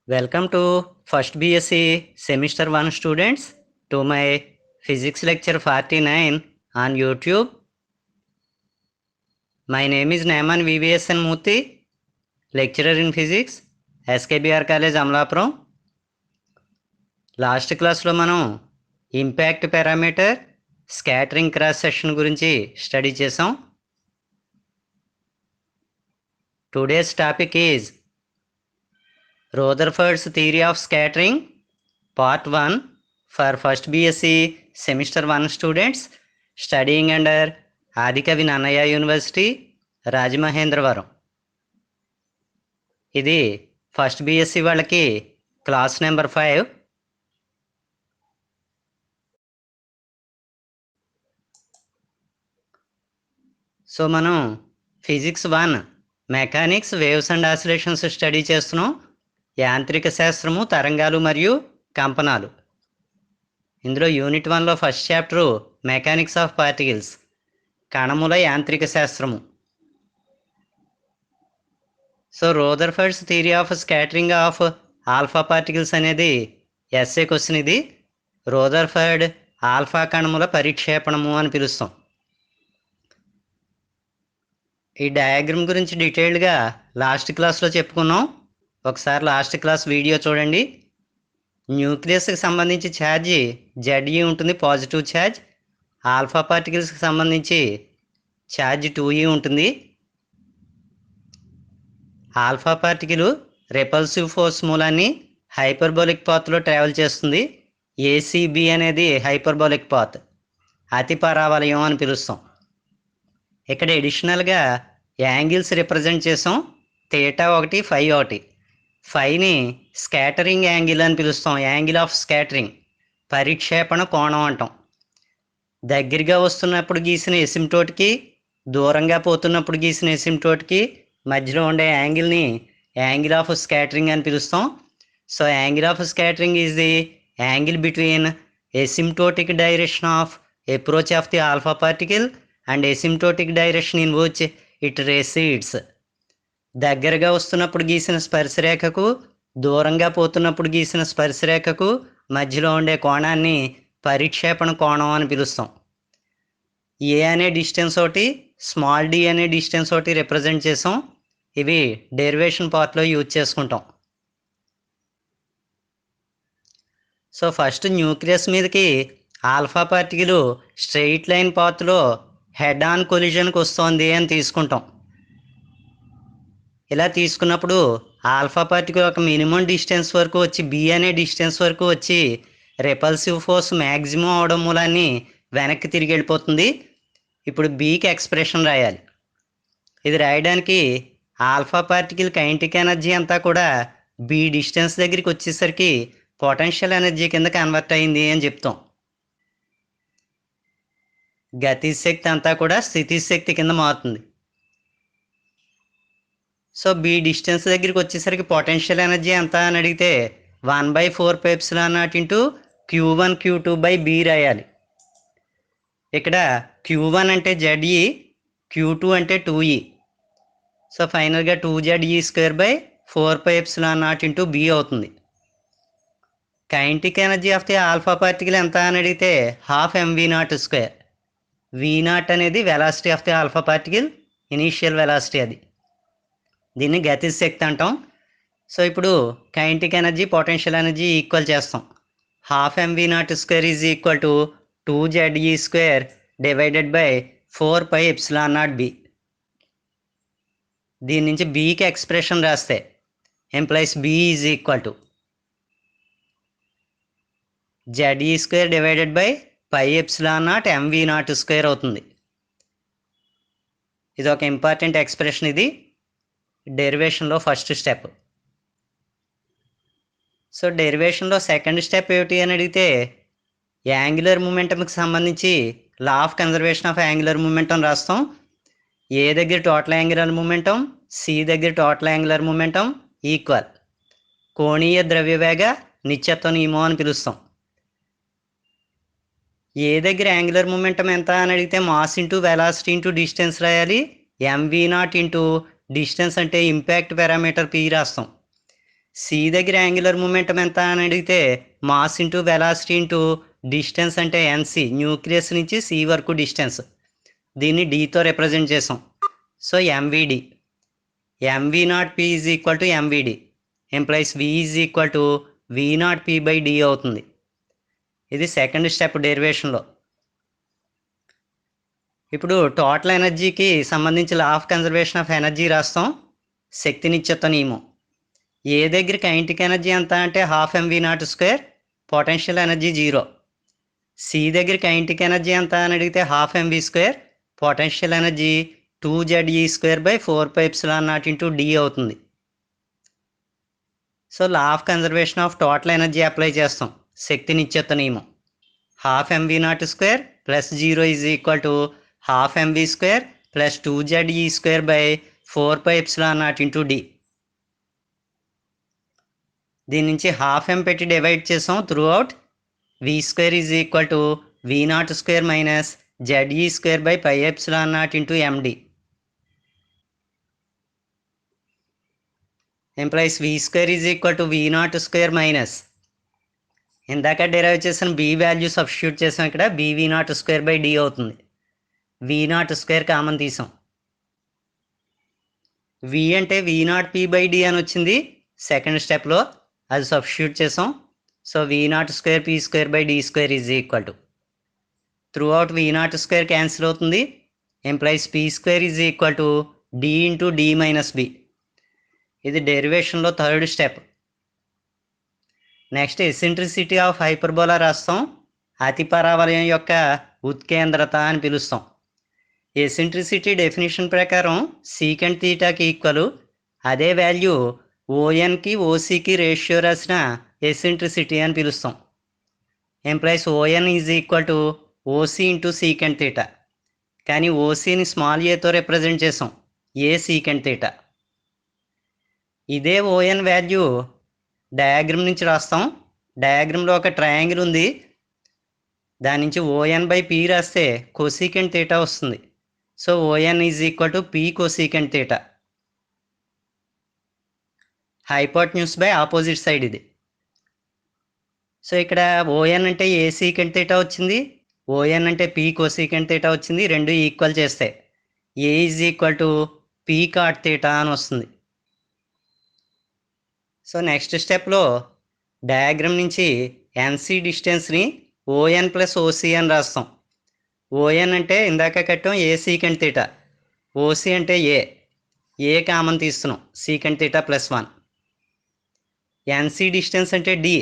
Welcome to first BSc semester 1 students to my physics lecture 49 on YouTube. My name is Naiman VVSN Murthy, lecturer in physics, SKBR College Amlapuram. Last క్లాస్లో మనం impact parameter scattering cross section గురించి study చేసాం. Today's topic is Rutherford's theory of scattering, part 1 for first BSc semester 1 students studying under Adikavi Nannaya University, Rajamahendravaram. ఇది first BSc వాళ్ళకి class number 5. So మనం physics 1 mechanics waves and oscillations study చేస్తున్నాం. యాంత్రిక శాస్త్రము, తరంగాలు మరియు కంపనాలు. ఇందులో యూనిట్ 1లో first chapter mechanics of particles, కణముల యాంత్రిక శాస్త్రము. So Rutherford's theory of scattering of alpha particles అనేది ఎస్ఏ క్వశ్చన్. ఇది రూదర్ఫర్డ్ ఆల్ఫా కణముల పరిక్షేపణము అని పిలుస్తాం. ఈ డయాగ్రమ్ గురించి డీటెయిల్డ్గా లాస్ట్ క్లాస్లో చెప్పుకున్నాం. ఒకసారి లాస్ట్ క్లాస్ వీడియో చూడండి. న్యూక్లియస్కి సంబంధించి ఛార్జీ ZE ఉంటుంది, పాజిటివ్ ఛార్జ్. ఆల్ఫా పార్టికల్స్కి సంబంధించి ఛార్జ్ 2E ఉంటుంది. ఆల్ఫా పార్టికల్ రెపల్సివ్ ఫోర్స్ మూలాన్ని హైపర్బోలిక్ పాత్లో ట్రావెల్ చేస్తుంది. ACB అనేది హైపర్బోలిక్ పాత్, అతి పరావలయం అని పిలుస్తాం. ఇక్కడ ఎడిషనల్గా యాంగిల్స్ రిప్రజెంట్ చేసాం. θ1, φ1. ఫైని స్కాటరింగ్ యాంగిల్ అని పిలుస్తాం. యాంగిల్ ఆఫ్ స్కాటరింగ్, పరిక్షేపణ కోణం అంటాం. దగ్గరగా వస్తున్నప్పుడు గీసిన ఎసిమ్టోట్కి, దూరంగా పోతున్నప్పుడు గీసిన ఎసిమ్టోట్కి మధ్యలో ఉండే యాంగిల్ని యాంగిల్ ఆఫ్ స్కాటరింగ్ అని పిలుస్తాం. So angle of scattering is the angle between asymptotic direction of approach of the alpha particle and asymptotic direction in which it recedes. దగ్గరగా వస్తున్నప్పుడు గీసిన స్పర్శరేఖకు, దూరంగా పోతున్నప్పుడు గీసిన స్పర్శరేఖకు మధ్యలో ఉండే కోణాన్ని పరిక్షేపణ కోణం అని పిలుస్తాం. ఏ అనే డిస్టెన్స్ ఒకటి, స్మాల్ d అనే డిస్టెన్స్ ఒకటి రిప్రజెంట్ చేసాం. ఇవి డెరివేషన్ పార్ట్లో యూజ్ చేసుకుంటాం. సో ఫస్ట్ న్యూక్లియస్ మీదకి ఆల్ఫా పార్టికల్ స్ట్రెయిట్ లైన్ పాత్లో హెడ్ ఆన్ కొలిజన్కి వస్తుంది అని తీసుకుంటాం. ఇలా తీసుకున్నప్పుడు ఆల్ఫా పార్టికల్ ఒక మినిమం డిస్టెన్స్ వరకు వచ్చి B అనే డిస్టెన్స్ వరకు వచ్చి రెపల్సివ్ ఫోర్స్ మ్యాక్సిమం అవడం మూలాన్ని వెనక్కి తిరిగి వెళ్ళిపోతుంది. ఇప్పుడు Bకి ఎక్స్ప్రెషన్ రాయాలి. ఇది రాయడానికి ఆల్ఫా పార్టికల్ కైనెటిక్ ఎనర్జీ అంతా కూడా B డిస్టెన్స్ దగ్గరికి వచ్చేసరికి పొటెన్షియల్ ఎనర్జీ కింద కన్వర్ట్ అయింది అని చెప్తాం. గతిశక్తి అంతా కూడా స్థితిశక్తి కింద మారుతుంది. సో B డిస్టెన్స్ దగ్గరికి వచ్చేసరికి పొటెన్షియల్ ఎనర్జీ ఎంత అని అడిగితే 1/4πε0 ఇంటూ Q1 Q2/B రాయాలి. ఇక్కడ Q1 అంటే ZE, Q2 అంటే 2E. సో ఫైనల్గా 2ZE²/4πε0 ఇంటూ B అవుతుంది. Kinetic energy of the alpha particle ఎంత అని అడిగితే 12mv02. V0 అనేది velocity of the alpha particle, initial velocity. అది దీన్ని గతిశక్తి అంటాం. సో ఇప్పుడు kinetic energy, potential energy equal చేస్తాం. 12mv02 is equal to 2ZE² divided by 4πε0B. దీని నుంచి Bకి ఎక్స్ప్రెషన్ రాస్తే employees B is equal to ZE² divided by πε0mv02 అవుతుంది. ఇది ఒక ఇంపార్టెంట్ ఎక్స్ప్రెషన్. ఇది డెరివేషన్లో first step. So డెరివేషన్లో second step ఏమిటి అని అడిగితే యాంగులర్ మూమెంటంకి సంబంధించి లా of conservation of angular momentum రాస్తాం. ఏ దగ్గర టోటల్ యాంగులర్ మూమెంటం, సి దగ్గర టోటల్ యాంగులర్ మూమెంటం ఈక్వల్ కోణీయ ద్రవ్యవేగ నిత్యత్వ నియమం అని పిలుస్తాం. ఏ దగ్గర యాంగులర్ మూమెంటం ఎంత అని అడిగితే mass into velocity into distance రాయాలి. mv0 ఇంటూ డిస్టెన్స్ అంటే ఇంపాక్ట్ పారామీటర్ P రాస్తాం. సి దగ్గర యాంగులర్ మూమెంటం ఎంత అని అడిగితే mass into velocity into distance అంటే ఎన్సి, న్యూక్లియస్ నుంచి సి వరకు డిస్టెన్స్. దీన్ని డీతో రిప్రజెంట్ చేసాం. So m v d, m v nought p is equal to m v d implies v is equal to v not p by d అవుతుంది. ఇది సెకండ్ స్టెప్ డెరివేషన్లో. ఇప్పుడు టోటల్ ఎనర్జీకి సంబంధించి లా ఆఫ్ కన్జర్వేషన్ ఆఫ్ ఎనర్జీ రాస్తాం. శక్తి నిత్యత్వ నియమం. ఏ దగ్గర కైనెటిక్ ఎనర్జీ ఎంత అంటే half m v nought square, potential energy 0. C దగ్గర కైనెటిక్ ఎనర్జీ ఎంత అని అడిగితే half m v square, potential energy 2ZE square by 4πε0 into d అవుతుంది. So law of conservation of total energy apply చేస్తాం. శక్తి నిత్యత్వ నియమం. Half m v nought square plus 0 is equal to half m v square plus 2ZE square by 4πε0 into d. దీని నుంచి half m పెట్టి divide చేసాం throughout. We square is equal to v not square minus ZE square by πε0 into MD implies v square is equal to v not square minus ఇందాక derive చేసిన b value substitute చేసాం. ఇక్కడ b v not square by d అవుతుంది. V not square common తీసాం. V అంటే v not p by d అని వచ్చింది second స్టెప్లో, అది సబ్స్టిట్యూట్ చేసాం. So v not square p square by d square is equal to through out v not square cancel అవుతుంది. Implies p square is equal to D into D minus b. ఇది డెరివేషన్లో third step. Next eccentricity of hyperbola రాస్తాం. అతి పరావలయం యొక్క ఉత్కేంద్రత అని పిలుస్తాం. ఎసెంట్రిసిటీ డెఫినేషన్ ప్రకారం సీకెంట్ థీటాకి ఈక్వల్. అదే వాల్యూ ఓఎన్కి ఓసీకి రేషియో రాసిన ఎసెంట్రిసిటీ అని పిలుస్తాం. Implies ON is equal to OC into secant theta. కానీ ఓసీని స్మాల్ ఏతో రిప్రజెంట్ చేసాం, ఏ సీకెంట్ థీటా. ఇదే ఓఎన్ వాల్యూ డయాగ్రమ్ నుంచి రాస్తాం. డయాగ్రమ్లో ఒక ట్రయాంగిల్ ఉంది, దాని నుంచి ఓఎన్ బై పి రాస్తే కోసీకెంట్ థీటా వస్తుంది. So ON is equal to p cosecant theta. Hypotenuse by opposite side ఇది. సో ఇక్కడ ఓఎన్ అంటే ఏ సీకెంట్ థీటా వచ్చింది, ఓఎన్ అంటే పి కోసీకెంట్ థీటా వచ్చింది. రెండు ఈక్వల్ చేస్తే a is equal to p cot theta అని వస్తుంది. సో నెక్స్ట్ స్టెప్లో డయాగ్రమ్ నుంచి ఎన్సి డిస్టెన్స్ని ఓఎన్ ప్లస్ ఓసీ అని రాస్తాం. ఓఎన్ అంటే ఇందాక కట్టాం ఏ సీకెంట్ థీటా, ఓసీ అంటే ఏ కామన్ తీస్తున్నాం, secant theta plus 1. NC distance అంటే d,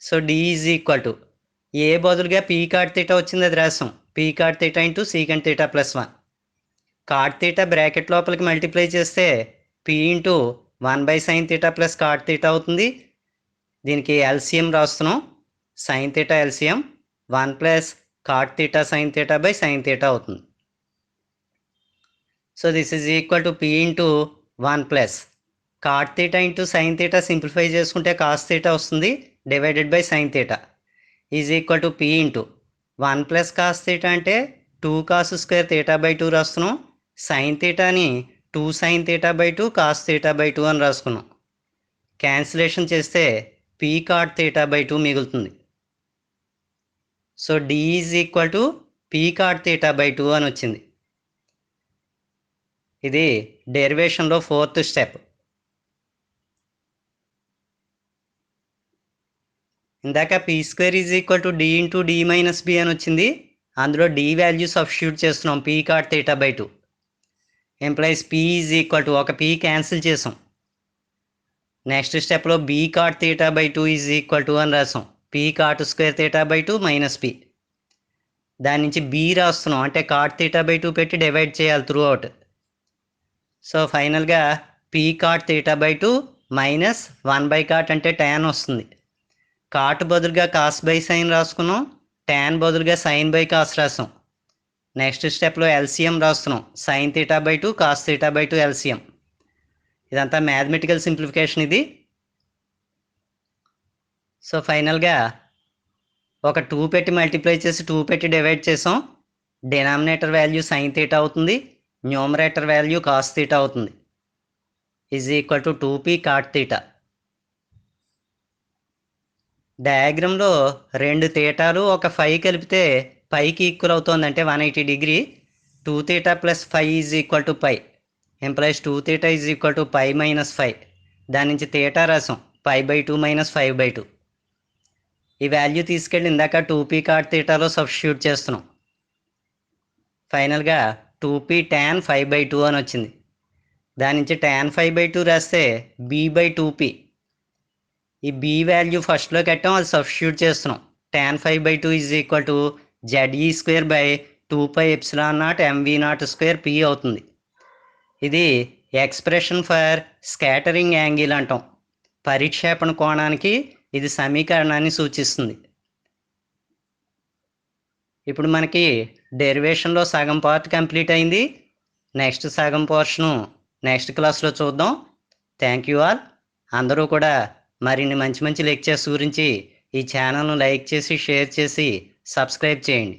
so D is equal to a బదులుగా పీ కాట్ థీటా వచ్చింది, అది రాస్తాం. P cot theta into secant theta plus 1. Cot theta bracket లోపలికి మల్టిప్లై చేస్తే p into 1/sin theta plus cot theta అవుతుంది. దీనికి LCM రాస్తున్నాం, sine theta LCM 1 plus cot theta sine theta by sine theta అవుతుంది. So this is equal to p into 1 plus cot theta into sine theta simplify చేసుకుంటే cos theta వస్తుంది, divided by sine theta is equal to p into 1 plus cos theta అంటే 2 cos square theta by 2 రాస్తున్నాం. Sine థీటాని 2 sine theta by 2 cos theta by 2 అని రాసుకున్నాం. Cancellation చేస్తే P cot theta by 2 మిగులుతుంది. So D is equal to P cot theta by 2 అని వచ్చింది. ఇది డెరివేషన్లో ఫోర్త్ స్టెప్. ఇందాక P square is equal to D into D minus B అని వచ్చింది. అందులో డి వాల్యూ సబ్స్టిట్యూట్ చేస్తున్నాం, P cot theta by 2. Implies P is equal to ఒక పీ క్యాన్సిల్ చేసాం. నెక్స్ట్ స్టెప్లో B cot theta by 2 is equal to అని రాసాం. P cot square theta by 2 minus P. దాని నుంచి బీ రాస్తున్నాం, అంటే కాట్ థీటా బై 2 పెట్టి డివైడ్ చేయాలి త్రూ అవుట్. సో ఫైనల్గా p cot theta by 2 minus 1 by cot అంటే ట్యాన్ వస్తుంది. కాట్ బదులుగా కాస్ బై సైన్ రాసుకున్నాం, ట్యాన్ బదులుగా సైన్ బై కాస్ రాసాం. నెక్స్ట్ స్టెప్లో ఎల్సిఎం రాస్తున్నాం, sine theta by 2 cos theta by 2 LCM. ఇదంతా మ్యాథమెటికల్ సింప్లిఫికేషన్ ఇది. సో ఫైనల్గా ఒక 2 పెట్టి మల్టిప్లై చేసి 2 పెట్టి డివైడ్ చేసాం. డినామినేటర్ వాల్యూ సైన్ థీటా అవుతుంది, న్యూమరేటర్ వాల్యూ కాస్ థీటా అవుతుంది. Is equal to 2p cot theta. డయాగ్రామ్లో 2 తీటాలు ఒక 5 కలిపితే పైకి ఈక్వల్ అవుతుంది అంటే 180 degree. 2 theta plus 5 is equal to pi implies 2 theta is equal to pi minus 5. దాని నుంచి తీటా రాసాం π/2 మైనస్ 5/2. ఈ వాల్యూ తీసుకెళ్ళి ఇందాక 2p కాట్ తీటాలో సబ్స్టిట్యూట్ చేస్తున్నాం. ఫైనల్గా 2p tan 5/2 అని వచ్చింది. దాని నుంచి tan 5/2 రాస్తే b/2p. ఈ b వాల్యూ ఫస్ట్లో కట్టాం, అది సబ్స్టిట్యూట్ చేస్తున్నాం. tan 5/2 is equal to ze²/2πε0 mv0² p అవుతుంది. ఇది ఎక్స్ప్రెషన్ ఫర్ స్కాటరింగ్ యాంగిల్ అంటాం. పరిక్షేపణ కోణానికి ఇది సమీకరణాన్ని సూచిస్తుంది. ఇప్పుడు మనకి డెరివేషన్లో సగం పార్ట్ కంప్లీట్ అయింది. నెక్స్ట్ సగం పోర్షను నెక్స్ట్ క్లాస్లో చూద్దాం. Thank you all. అందరూ కూడా మరిన్ని మంచి మంచి లెక్చర్స్ గురించి ఈ ఛానల్ను లైక్ చేసి షేర్ చేసి సబ్స్క్రైబ్ చేయండి.